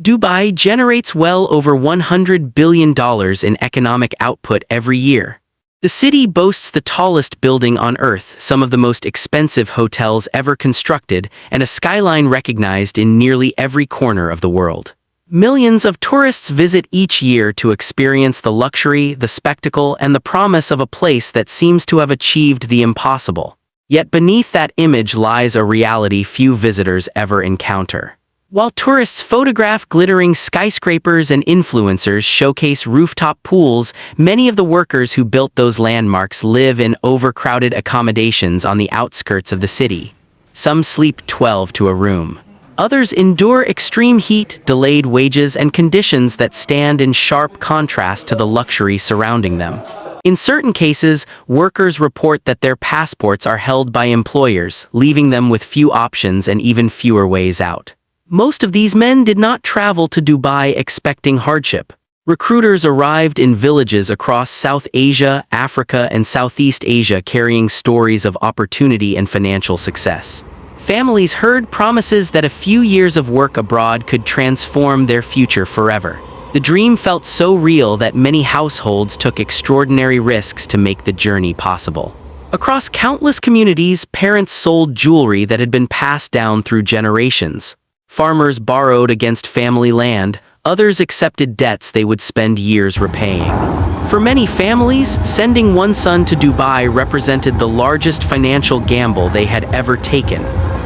Dubai generates well over $100 billion in economic output every year. The city boasts the tallest building on Earth, some of the most expensive hotels ever constructed, and a skyline recognized in nearly every corner of the world. Millions of tourists visit each year to experience the luxury, the spectacle, and the promise of a place that seems to have achieved the impossible. Yet beneath that image lies a reality few visitors ever encounter. While tourists photograph glittering skyscrapers and influencers showcase rooftop pools, many of the workers who built those landmarks live in overcrowded accommodations on the outskirts of the city. Some sleep 12 to a room. Others endure extreme heat, delayed wages, and conditions that stand in sharp contrast to the luxury surrounding them. In certain cases, workers report that their passports are held by employers, leaving them with few options and even fewer ways out. Most of these men did not travel to Dubai expecting hardship. Recruiters arrived in villages across South Asia, Africa, and Southeast Asia carrying stories of opportunity and financial success. Families heard promises that a few years of work abroad could transform their future forever. The dream felt so real that many households took extraordinary risks to make the journey possible. Across countless communities, parents sold jewelry that had been passed down through generations. Farmers borrowed against family land, others accepted debts they would spend years repaying. For many families, sending one son to Dubai represented the largest financial gamble they had ever taken.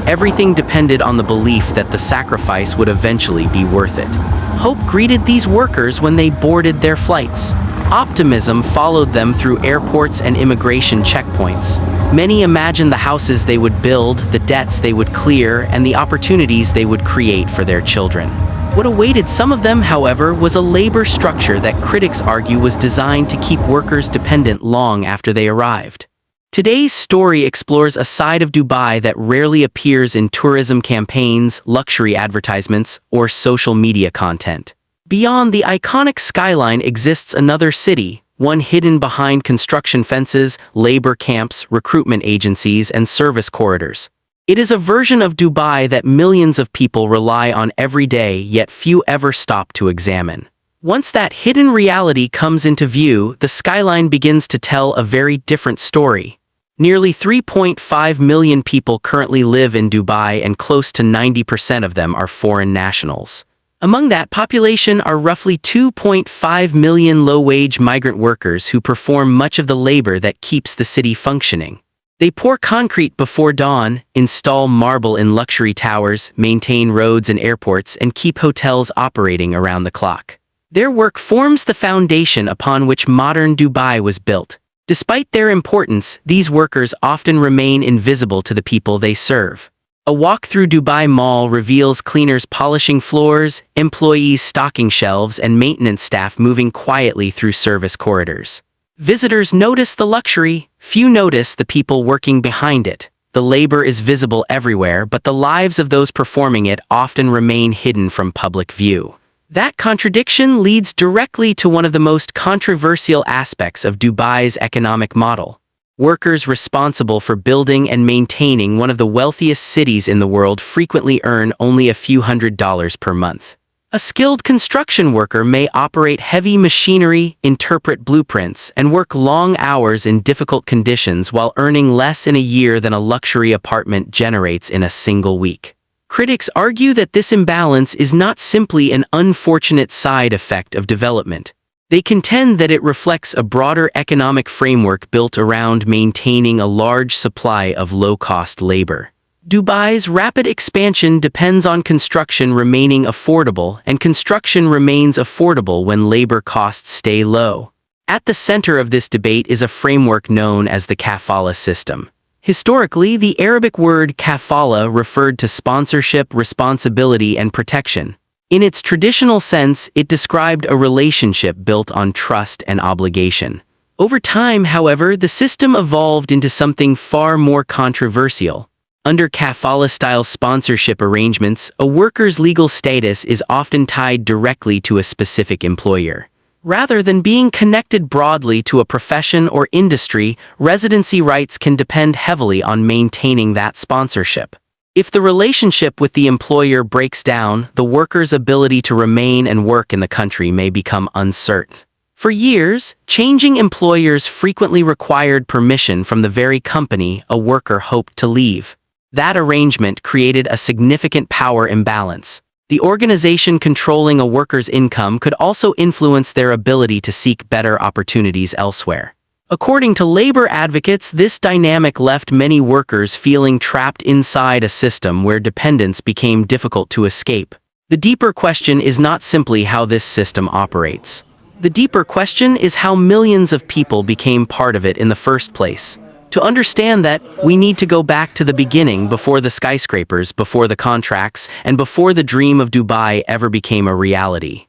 Everything depended on the belief that the sacrifice would eventually be worth it. Hope greeted these workers when they boarded their flights. Optimism followed them through airports and immigration checkpoints. Many imagined the houses they would build, the debts they would clear, and the opportunities they would create for their children. What awaited some of them, however, was a labor structure that critics argue was designed to keep workers dependent long after they arrived. Today's story explores a side of Dubai that rarely appears in tourism campaigns, luxury advertisements, or social media content. Beyond the iconic skyline exists another city, one hidden behind construction fences, labor camps, recruitment agencies, and service corridors. It is a version of Dubai that millions of people rely on every day, yet few ever stop to examine. Once that hidden reality comes into view, the skyline begins to tell a very different story. Nearly 3.5 million people currently live in Dubai, and close to 90% of them are foreign nationals. Among that population are roughly 2.5 million low-wage migrant workers who perform much of the labor that keeps the city functioning. They pour concrete before dawn, install marble in luxury towers, maintain roads and airports, and keep hotels operating around the clock. Their work forms the foundation upon which modern Dubai was built. Despite their importance, these workers often remain invisible to the people they serve. A walk through Dubai Mall reveals cleaners polishing floors, employees stocking shelves, and maintenance staff moving quietly through service corridors. Visitors notice the luxury, few notice the people working behind it. The labor is visible everywhere, but the lives of those performing it often remain hidden from public view. That contradiction leads directly to one of the most controversial aspects of Dubai's economic model. Workers responsible for building and maintaining one of the wealthiest cities in the world frequently earn only a few $100s per month. A skilled construction worker may operate heavy machinery, interpret blueprints, and work long hours in difficult conditions while earning less in a year than a luxury apartment generates in a single week. Critics argue that this imbalance is not simply an unfortunate side effect of development. They contend that it reflects a broader economic framework built around maintaining a large supply of low-cost labor. Dubai's rapid expansion depends on construction remaining affordable, and construction remains affordable when labor costs stay low. At the center of this debate is a framework known as the kafala system. Historically, the Arabic word kafala referred to sponsorship, responsibility, and protection. In its traditional sense, it described a relationship built on trust and obligation. Over time, however, the system evolved into something far more controversial. Under kafala-style sponsorship arrangements, a worker's legal status is often tied directly to a specific employer. Rather than being connected broadly to a profession or industry, residency rights can depend heavily on maintaining that sponsorship. If the relationship with the employer breaks down, the worker's ability to remain and work in the country may become uncertain. For years, changing employers frequently required permission from the very company a worker hoped to leave. That arrangement created a significant power imbalance. The organization controlling a worker's income could also influence their ability to seek better opportunities elsewhere. According to labor advocates, this dynamic left many workers feeling trapped inside a system where dependence became difficult to escape. The deeper question is not simply how this system operates. The deeper question is how millions of people became part of it in the first place. To understand that, we need to go back to the beginning, before the skyscrapers, before the contracts, and before the dream of Dubai ever became a reality.